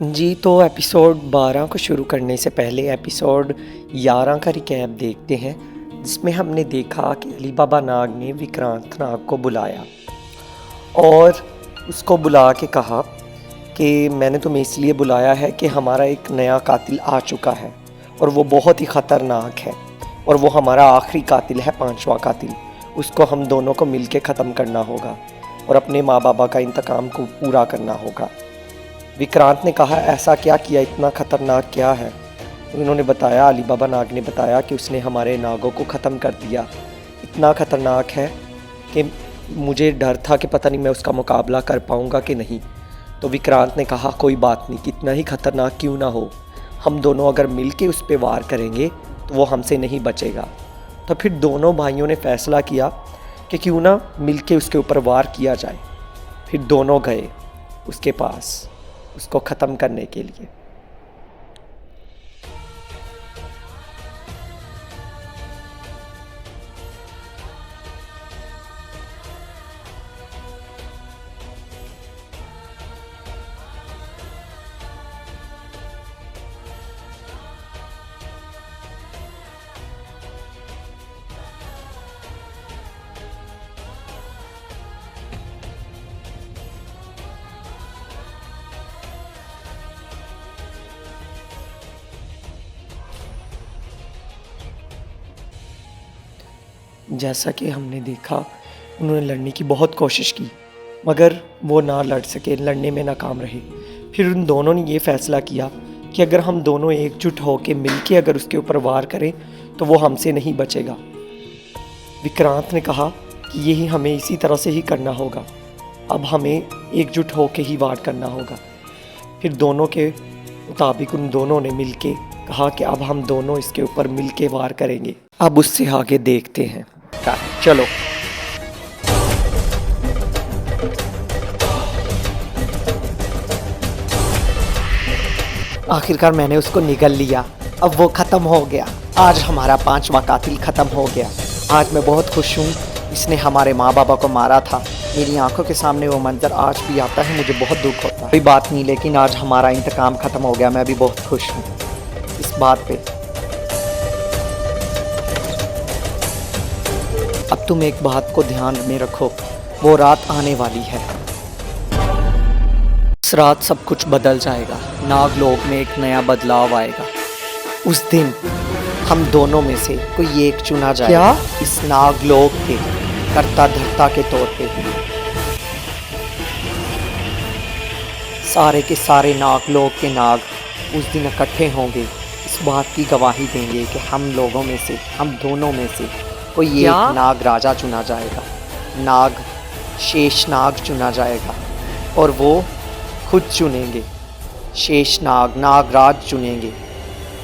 जी, तो एपिसोड 12 को शुरू करने से पहले एपिसोड 11 का रिकैप देखते हैं, जिसमें हमने देखा कि अली बाबा नाग ने विक्रांत नाग को बुलाया और उसको बुला के कहा कि मैंने तुम्हें इसलिए बुलाया है कि हमारा एक नया कातिल आ चुका है और वो बहुत ही ख़तरनाक है और वो हमारा आखिरी कातिल है, 5वां कातिल। उसको हम दोनों को मिल के ख़त्म करना होगा और अपने माँ बाबा का इंतकाम को पूरा करना होगा। विक्रांत ने कहा, ऐसा क्या किया, इतना ख़तरनाक क्या है? उन्होंने बताया, अली बाबा नाग ने बताया कि उसने हमारे नागों को ख़त्म कर दिया। इतना ख़तरनाक है कि मुझे डर था कि पता नहीं मैं उसका मुकाबला कर पाऊँगा कि नहीं। तो विक्रांत ने कहा, कोई बात नहीं, कितना ही ख़तरनाक क्यों ना हो, हम दोनों अगर मिल के उस पर वार करेंगे तो वो हमसे नहीं बचेगा। तो फिर दोनों भाइयों ने फ़ैसला किया कि क्यों ना मिल के उसके ऊपर वार किया जाए। फिर दोनों गए उसके पास उसको ख़त्म करने के लिए। जैसा कि हमने देखा, उन्होंने लड़ने की बहुत कोशिश की मगर वो ना लड़ सके, लड़ने में नाकाम रहे। फिर उन दोनों ने ये फ़ैसला किया कि अगर हम दोनों एकजुट होकर मिलके अगर उसके ऊपर वार करें तो वो हमसे नहीं बचेगा। विक्रांत ने कहा कि यही हमें इसी तरह से ही करना होगा, अब हमें एकजुट होकर ही वार करना होगा। फिर दोनों के मुताबिक उन दोनों ने मिलके कहा कि अब हम दोनों इसके ऊपर मिलके वार करेंगे। अब उससे आगे देखते हैं, चलो। आखिरकार मैंने उसको निगल लिया, अब वो ख़त्म हो गया। आज हमारा 5वां कातिल ख़त्म हो गया। आज मैं बहुत खुश हूँ, इसने हमारे माँ बाबा को मारा था। मेरी आंखों के सामने वो मंजर आज भी आता है, मुझे बहुत दुख होता है। कोई बात नहीं, लेकिन आज हमारा इंतकाम ख़त्म हो गया। मैं भी बहुत खुश हूँ इस बात पे। अब तुम एक बात को ध्यान में रखो, वो रात आने वाली है। इस रात सब कुछ बदल जाएगा, नागलोक में एक नया बदलाव आएगा। उस दिन हम दोनों में से कोई एक चुना जाएगा इस नागलोक के कर्ता धर्ता के तौर पे। सारे के सारे नागलोक के नाग उस दिन इकट्ठे होंगे, इस बात की गवाही देंगे कि हम लोगों में से, हम दोनों में से कोई एक नाग राजा चुना जाएगा, नाग शेषनाग चुना जाएगा और वो खुद चुनेंगे, शेषनाग नागराज चुनेंगे।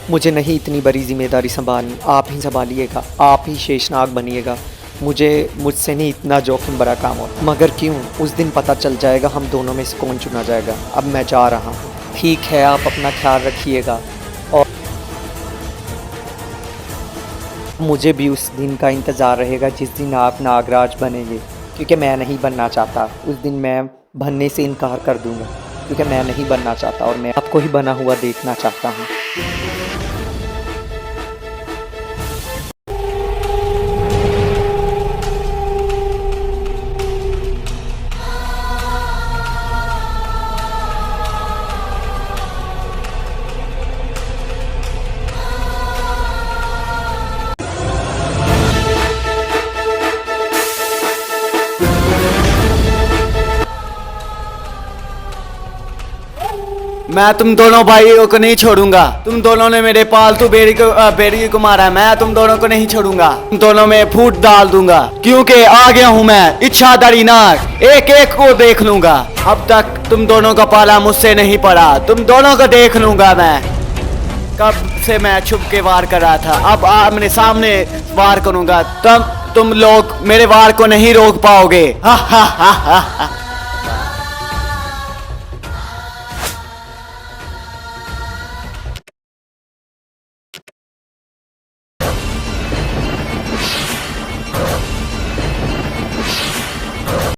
मुझे नहीं इतनी बड़ी जिम्मेदारी संभालनी, आप ही संभालिएगा, आप ही शेषनाग बनिएगा। मुझसे नहीं इतना जोखिम भरा काम हो, मगर क्यों, उस दिन पता चल जाएगा हम दोनों में से कौन चुना जाएगा। अब मैं जा रहा हूँ, ठीक है, आप अपना ख्याल रखिएगा और मुझे भी उस दिन का इंतज़ार रहेगा जिस दिन आप नागराज बनेंगे, क्योंकि मैं नहीं बनना चाहता। उस दिन मैं बनने से इनकार कर दूंगा, क्योंकि मैं नहीं बनना चाहता और मैं आपको ही बना हुआ देखना चाहता हूँ। मैं तुम दोनों भाइयों को नहीं छोड़ूंगा। तुम दोनों ने मेरे पालतू बेड़ी को मारा है, मैं तुम दोनों को नहीं छोड़ूंगा। तुम दोनों में फूट डाल दूंगा, क्योंकि आ गया हूं मैं इच्छाधारी नाग, एक एक को देख लूंगा। अब तक तुम दोनों का पाला मुझसे नहीं पड़ा, तुम दोनों को देख लूंगा मैं। कब से मैं छुप के वार कर रहा था, अब आमने सामने वार करूंगा, तब तुम लोग मेरे वार को नहीं रोक पाओगे। हा हा हा हा।